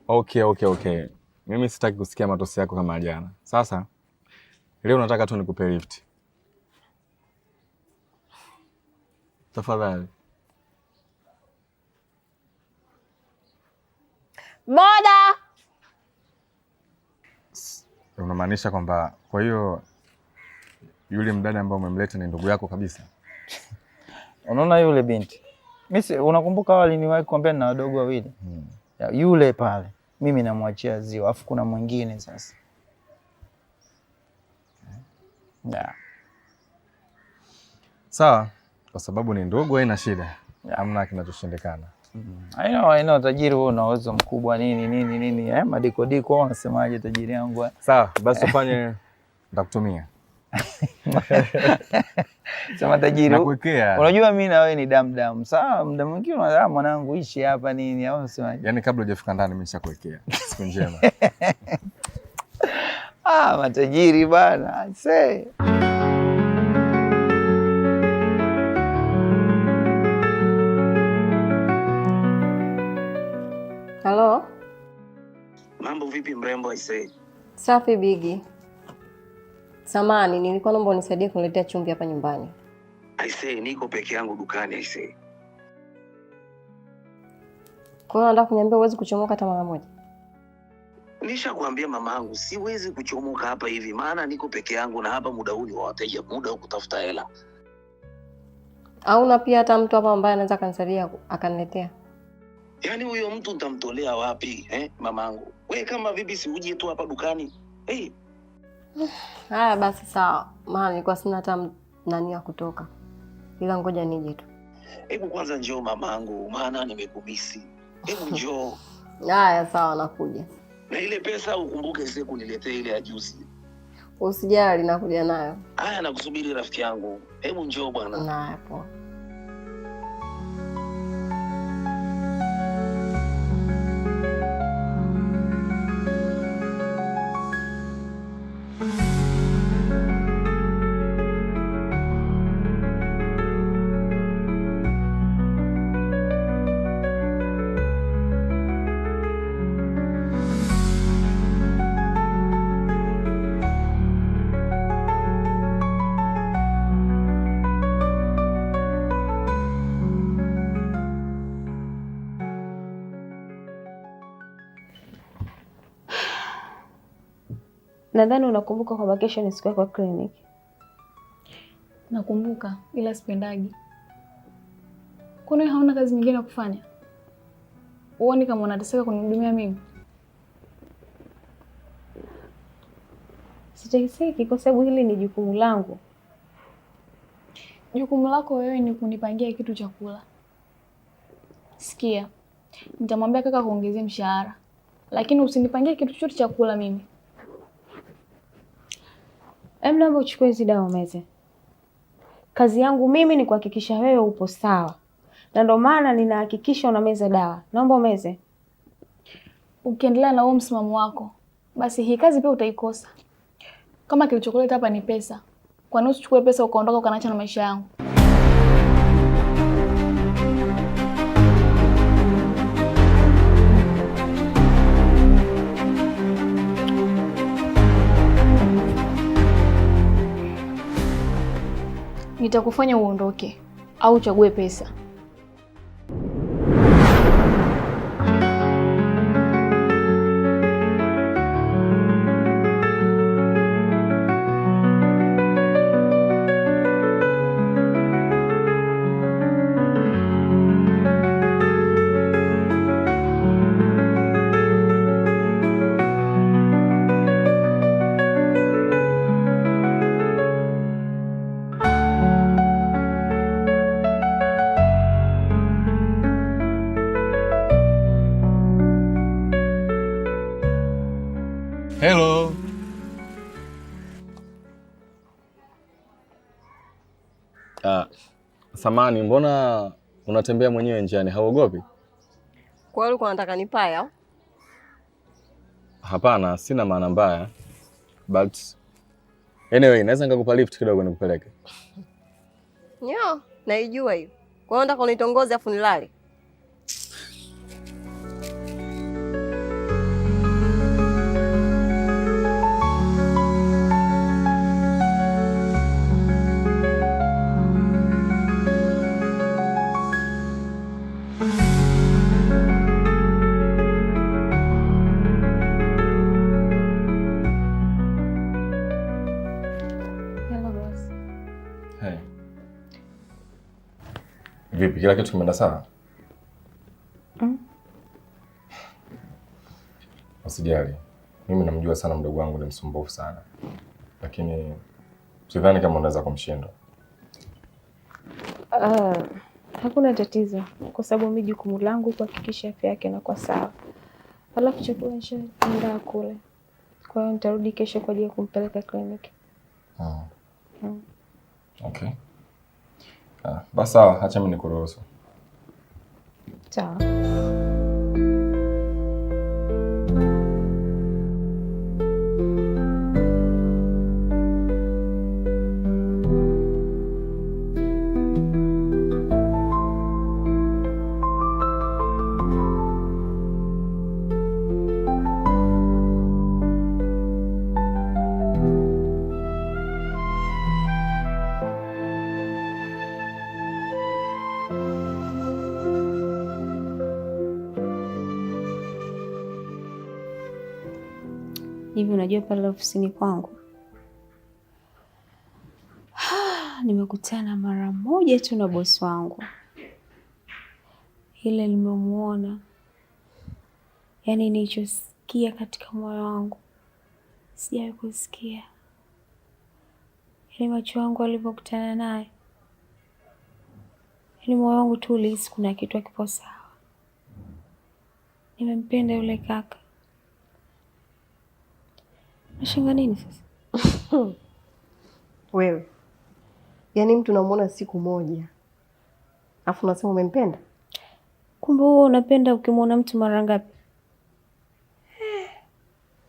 Okay. Mimi sitaki kusikia matosi yako kama jana. Sasa leo nataka tu nikupe lift. Tafadhali. Boda. Unamaanisha kwamba kwa hiyo yule mdada ambaye umemleta ni ndugu yako kabisa? Unaona yule binti? Mimi unakumbuka awali niwahi kuambia na wadogo wawili? Yule pale. Mimi namwachia Zio, afu kuna mwingine sasa. Sawa, kwa sababu ni ndugu haina shida. Hamna kinachoshindikana. I know tajiri wewe una uwezo mkubwa nini madikodiko unasemaje tajiri yangu? Sawa, basi ufanye nitakutumia. Sema tajiri. Nakuwekea. Unajua mimi na wewe ni damu. Sawa, muda mwingine unasema mwanangu ishi hapa nini au unasemaje? Yaani kabla hujafika ndani mimi nishakuwekea. Siku njema. Matajiri bana. Say. Halo? Mambo vipi mrembo aisee? Safi Bigi. Samani, nilikuwa naomba unisaidie kuniletea chumvi hapa nyumbani. Aisee, niko peke yangu dukani aisee. Kwa hiyo nataka kuniambia huwezi kuchomoka hata mara moja? Nishakwambia mamangu, siwezi kuchomoka hapa hivi maana niko peke yangu na hapa muda huu ni wa wateja, muda wa kutafuta hela. Hauna pia hata mtu hapa ambaye anaweza kanisaidia akaniletea? Yaani huyo mtu nitamtolea wapi mamangu? Wewe kama vipi si uje tu hapa dukani? Haya basi sawa. Maana nilikuwa sina hata nani ya kutoka. Ila ngoja nije tu. Hebu kwanza njoo mamangu, maana nimekubisi. Hebu njoo. Haya sawa nakuja. Na ile pesa ukumbuke sasa kuniletea ile ya juzi. Usijali nakuja nayo. Haya nakusubiri rafiki yangu. Hebu njoo bwana. Na hapo. Nadhani unakumbuka kwamba kesho ni siku yako ya kliniki. Nakumbuka, ila sipendagi. Kwani hauna kazi nyingine ya kufanya? Uone kama unateseka kunihudumia mimi? Sitaki kwa sababu hili ni jukumu langu. Jukumu lako wewe ni kunipangia kitu cha kula. Sikia, nitamwambia kaka kuongezea mshahara. Lakini usinipangie kitu chochote cha kula mimi. Naomba uchukue hizi dawa umeze. Kazi yangu mimi ni kuhakikisha wewe upo sawa. Na ndio maana ninahakikisha unameza dawa. Naomba umeze. Ukiendelea na huo msimamo wako, basi hii kazi pia utaikosa. Kama kilichokuleta hapa ni pesa, kwa nini usichukue pesa ukaondoka ukanaacha na maisha yangu? Nitakufanya uondoke au uchague pesa. Hello. Samani, mbona unatembea mwenyewe njiani? Hauogopi? Kwa hiyo unataka nipae au? Hapana, sina maana mbaya. But anyway, naweza nikakupa lift kidogo nikupeleke. Nyo, naijua hiyo. Kwa hiyo nataka unitongoze afu nilale. Vipi, kila kitu kimeenda sawa? Usijali. Mimi namjua sana mdogo wangu, ni msumbufu sana. Lakini sidhani kama unaweza kumshinda. Hakuna tatizo, kwa sababu mimi jukumu langu kuhakikisha afya yake inakuwa sawa. Alafu chakula nishaandaa kule. Kwa hiyo nitarudi kesho kwa ajili ya kumpeleka kliniki. Okay. Basi sawa, acha mimi nikuruhusu. Sawa. Hivi unajua pale ofisini kwangu nimekutana mara moja tu na bosi wangu. Ile nimemuona, yaani nilichosikia katika moyo wangu sijawahi kusikia. Yaani macho yangu alipokutana naye, yaani moyo wangu tu ulihisi kuna kitu hakipo sawa. Nimempenda yule kaka. Nashangaa nini sasa? Wewe, yaani mtu unamuona siku moja afu unasema umempenda? Kumbe wewe unapenda ukimwona mtu mara ngapi?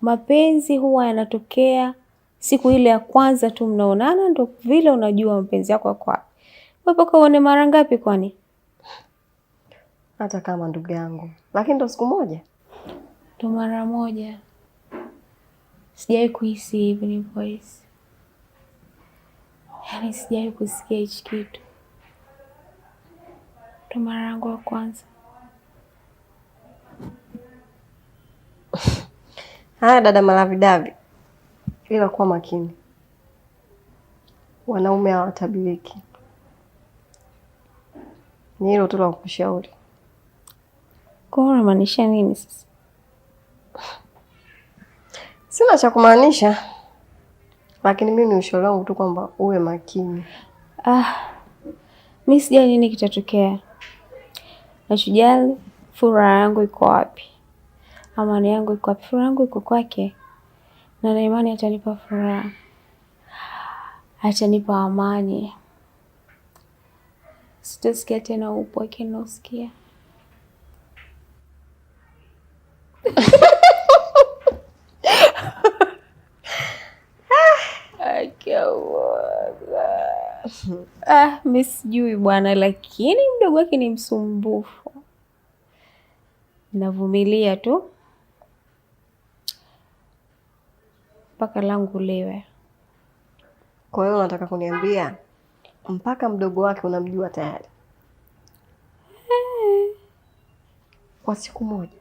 Mapenzi huwa yanatokea siku ile ya kwanza tu mnaonana, ndio vile unajua mapenzi yako yako wapi. Wewe mpaka uone mara ngapi kwani? Hata kama ndugu yangu, lakini ndo siku moja? Ndo mara moja. Sijawahi kuhisi hivi nilivyohisi. Yaani sijawahi kusikia hichi kitu. Ndo mara yangu ya kwanza. Haya dada Malavidavi, ila kuwa makini. Wanaume hawatabiriki. Ni hilo tu la kukushauri. Kwa hiyo unamaanisha nini sasa? Sina cha kumaanisha, lakini mimi ni ushauri wangu tu kwamba uwe makini. Mimi sijali nini kitatokea. Nachojali furaha yangu iko wapi? Amani yangu iko wapi? Furaha yangu iko kwake. Na imani atanipa furaha. Atanipa amani. Sitasikia tena upweke ninaosikia. Mimi sijui bwana, lakini mdogo wake ni msumbufu. Navumilia tu mpaka langu liwe. Kwa hiyo unataka kuniambia mpaka mdogo wake unamjua tayari? Kwa siku moja?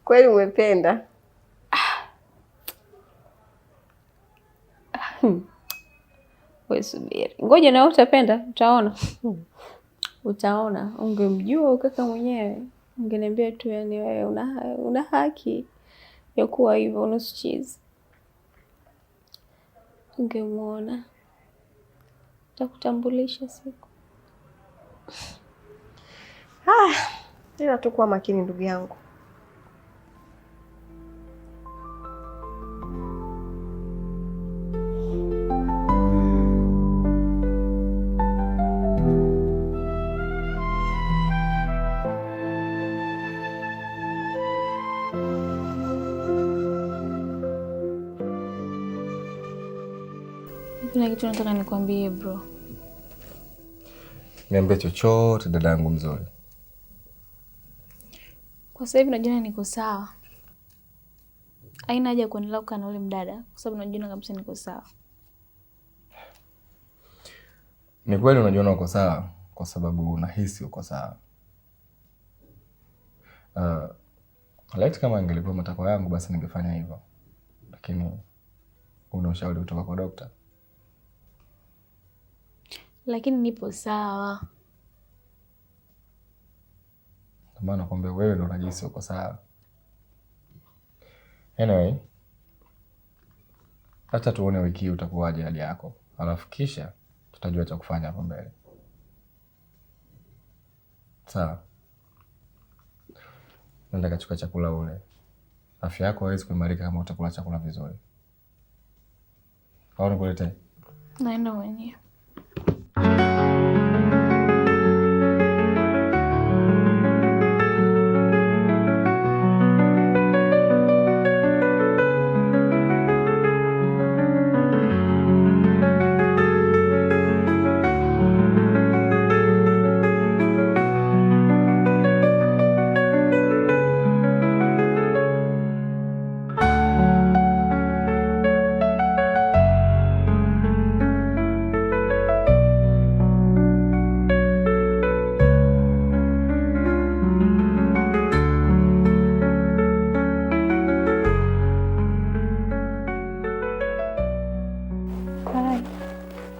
Kweli umependa? Wewe subiri. Ngoja na utapenda, utaona. Utaona, ungemjua ukaka mwenyewe. Ungeniambia tu yani wewe una haki ya kuwa hivyo, unusichizi. Ungemuona. Takutambulisha siku. Ila tu kuwa makini ndugu yangu. Kuna kitu nataka nikwambie bro. Niambie chochote dada yangu mzuri. Kwa sasa hivi najiona niko sawa. Haina haja kuendelea kukaa na yule mdada kwa sababu najiona kabisa niko sawa. Ni kweli unajiona uko sawa kwa sababu unahisi uko sawa. Laiti kama ingelikuwa matakwa yangu basi ningefanya hivyo. Lakini una ushauri kutoka kwa daktari? lakini nipo sawa. Ndio maana nakwambia wewe ndio unajisikia uko sawa. Anyway, acha tuone wiki hii utakuwaje hali yako. Alafu kisha tutajua cha kufanya hapo mbele. Sawa. Nenda kachukua chakula ule. Afya yako haiwezi kuimarika kama utakula chakula vizuri. Au nikuletee? Naenda mwenyewe.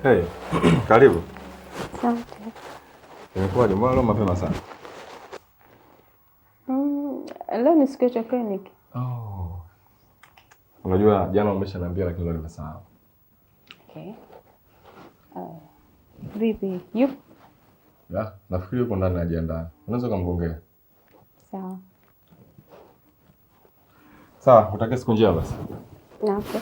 Hey, karibu. Asante. Imekuwaje? Mbona leo mapema sana? Leo ni siku ya kliniki. Oh. Unajua jana umeshaniambia lakini leo nimesahau. Okay. Vipi? Yupo? Ya, nafikiri yuko ndani anajiandaa. Unaweza kumgongea. Sawa. Sawa, utakia siku njema basi. Okay.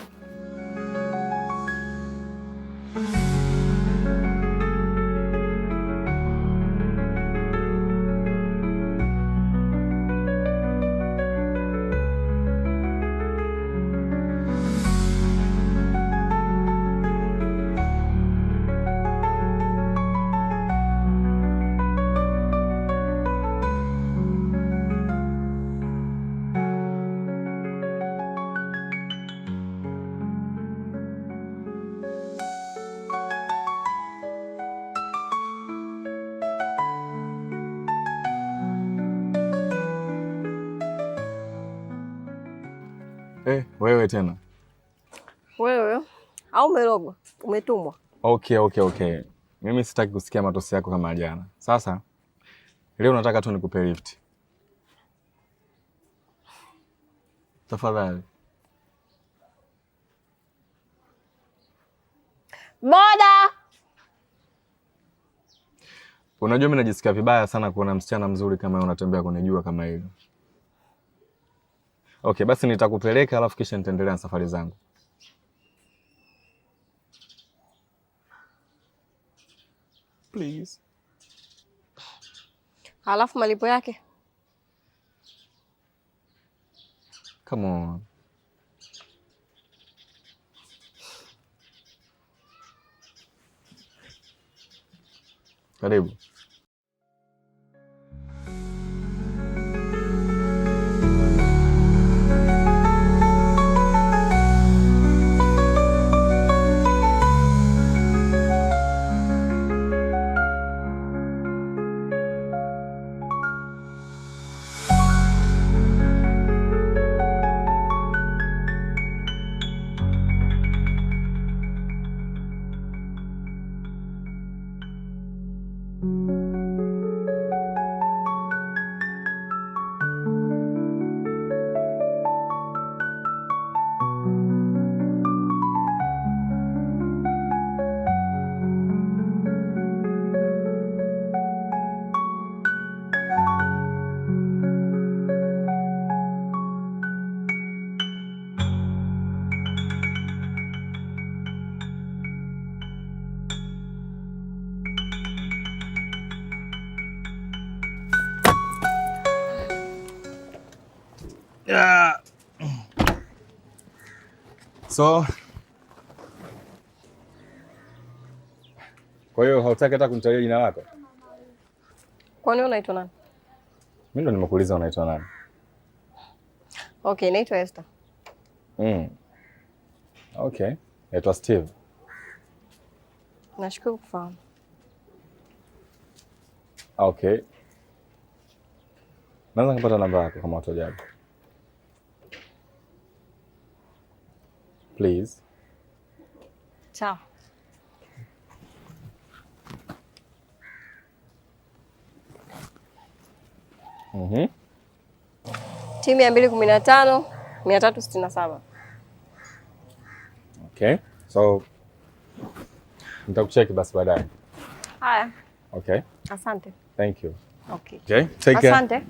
Wewe tena. Wewe au umerogwa? Umetumwa? Okay. Mimi sitaki kusikia matosi yako kama jana. Sasa leo nataka tu nikupe lift. Tafadhali. Boda! Unajua mimi najisikia vibaya sana kuona msichana mzuri kama wewe unatembea kwenye jua kama hilo. Okay, basi nitakupeleka alafu kisha nitaendelea na safari zangu. Please. Halafu malipo yake? Come on. Karibu. Yeah. So, kwa hiyo hautaki hata kunitajia jina lako? Kwani unaitwa nani? Mimi ndo nimekuuliza unaitwa nani. Okay, naitwa Esther. Okay, naitwa Steve. Nashukuru kufahamu. Okay. Naweza kupata namba yako kama utojali? Please. Ciao. Timu ya 215 367. Okay. So nitakucheki basi baadaye. Haya. Okay. Asante. Thank you. Okay. Okay. Take care. Asante.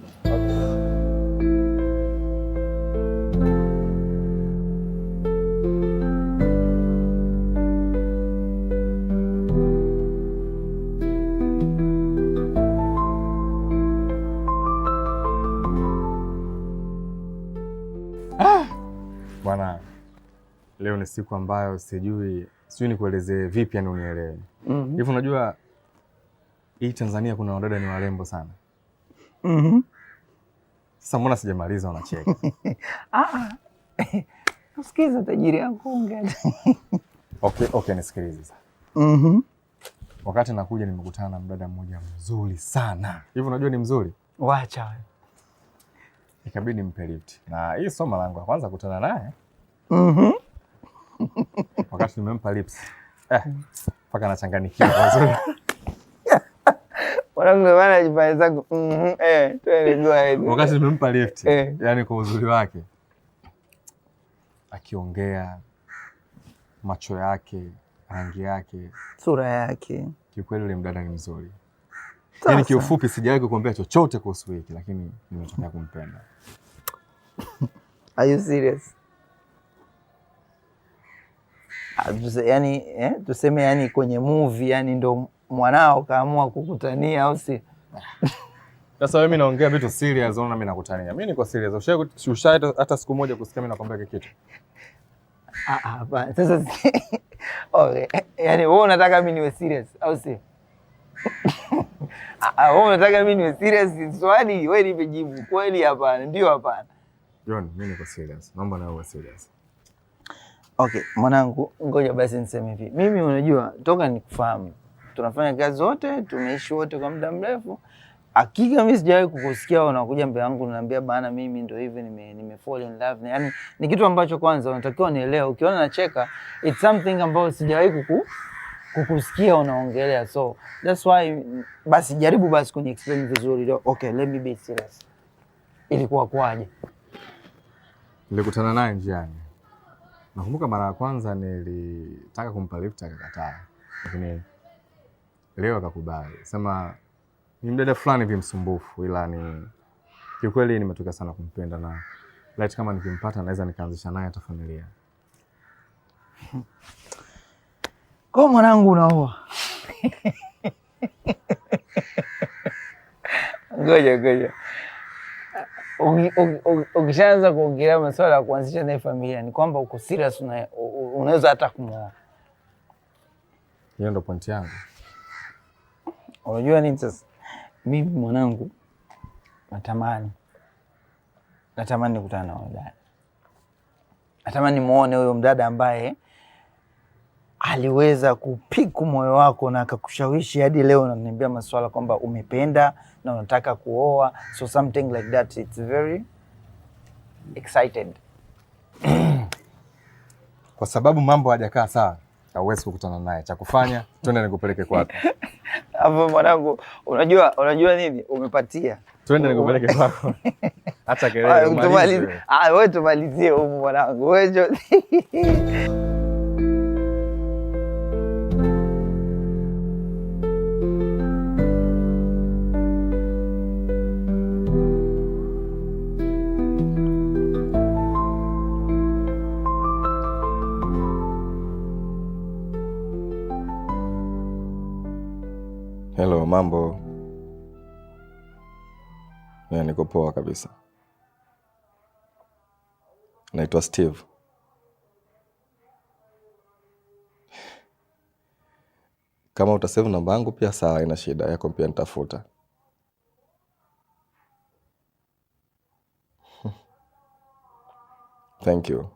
Bwana, leo ni siku ambayo sijui nikuelezee vipi yani unielewe. Hivi unajua hii Tanzania kuna wadada ni warembo sana. Sasa mbona sijamaliza unacheka? Usikiza tajiri yako ongea. Okay, nisikilize sasa. Wakati nakuja nimekutana na mdada mmoja mzuri sana. Hivi unajua ni mzuri? Wacha wewe. Ikabidi nimpe lift. Na hii soma langu la kwanza kukutana naye. Wakati nimempa lips. Paka nachanganikiwa vizuri. Wanangu bana jifanya zangu. Twende go ahead. Wakati nimempa lift. Yani kwa uzuri wake. Akiongea, macho yake, rangi yake, sura yake. Kiukweli yule mdada ni mzuri. Yaani kiufupi sijawahi kukuambia chochote kuhusu hiki lakini nimetokea kumpenda. Are you serious? Yani, tuseme yani kwenye movie yani ndo mwanao kaamua kukutania au si? Sasa wewe mimi naongea vitu serious, unaona mimi nakutania. Mimi niko serious. Ushawahi hata siku moja kusikia mimi nakwambia kitu? Hapana. Sasa okay. Yani wewe unataka mimi niwe serious au si? Wewe unataka mimi niwe serious? Swali wewe nipe jibu. Kweli hapana? Ndio hapana. John, mimi niko serious. Naomba na uwe serious. Okay, mwanangu, ngoja basi niseme hivi. Mimi unajua toka nikufahamu. Tunafanya kazi zote, tumeishi wote kwa muda mrefu. Hakika mimi sijawahi kukusikia unakuja mbele yangu unaniambia bana mimi ndio hivi nime fall in love. Yaani ni kitu ambacho kwanza unatakiwa nielewe. Ukiona nacheka, it's something ambacho sijawahi kukusikia unaongelea. So that's why basi jaribu basi kuni explain vizuri. Okay, let me be serious. Ilikuwa kwaje? Nilikutana naye njiani. Nakumbuka mara ya kwanza nilitaka kumpa lift akakataa. Lakini leo akakubali. Sema ni mdada fulani hivi msumbufu ila ni kiukweli nimetoka sana kumpenda na light kama nikimpata naweza nikaanzisha naye hata familia. Kwa mwanangu unaoa. Ngoja. Ukishaanza kuongelea masuala ya kuanzisha naye familia ni kwamba uko serious, unaweza hata kumuoa. Hiyo ndo point yangu. Unajua nini sasa? Mimi mwanangu natamani nikutane na huyo dada. Natamani muone huyo mdada ambaye aliweza kupiku moyo wako na akakushawishi hadi leo unaniambia masuala kwamba umependa na unataka kuoa. So something like that, it's very excited. Kwa sababu mambo hajakaa sawa, hauwezi kukutana naye. Cha kufanya, twende nikupeleke kwako. Hapo mwanangu, unajua nini? Umepatia. Twende nikupeleke kwako. Acha kelele umalize. Wewe tumalizie huko mwanangu. Wewe Hello, mambo. Niko poa kabisa. Naitwa Steve. Kama utasave namba yangu pia sawa, ina shida yako pia nitafuta. Thank you.